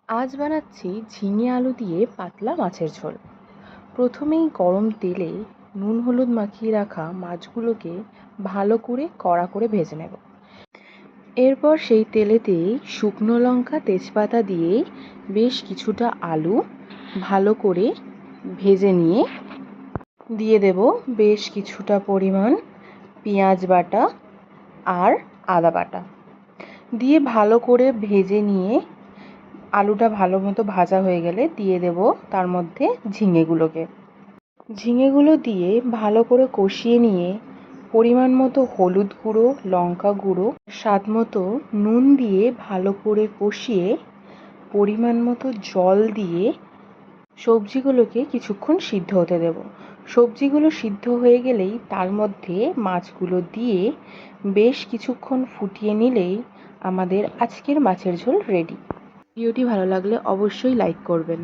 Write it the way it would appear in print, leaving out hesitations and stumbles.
আজ বানাচ্ছি ঝিঙে আলু দিয়ে পাতলা মাছের ঝোল। প্রথমেই গরম তেলে নুন হলুদ মাখিয়ে রাখা মাছগুলোকে ভালো করে কড়া করে ভেজে নেব। এরপর সেই তেলেতেই শুকনো লঙ্কা তেজপাতা দিয়ে বেশ কিছুটা আলু ভালো করে ভেজে নিয়ে দিয়ে দেব বেশ কিছুটা পরিমাণ পেঁয়াজ বাটা আর আদা বাটা দিয়ে ভালো করে ভেজে নিয়ে আলুটা ভালো মতো ভাজা হয়ে গেলে দিয়ে দেব তার মধ্যে ঝিঙেগুলো দিয়ে ভালো করে কষিয়ে নিয়ে পরিমাণ মতো হলুদ গুঁড়ো, লঙ্কা গুঁড়ো, স্বাদ মতো নুন দিয়ে ভালো করে কষিয়ে পরিমাণ মতো জল দিয়ে সবজিগুলোকে কিছুক্ষণ সিদ্ধ হতে দেব। সবজিগুলো সিদ্ধ হয়ে গেলেই তার মধ্যে মাছগুলো দিয়ে বেশ কিছুক্ষণ ফুটিয়ে নিলেই আমাদের আজকের মাছের ঝোল রেডি। ভিডিওটি ভালো লাগলে অবশ্যই লাইক করবেন।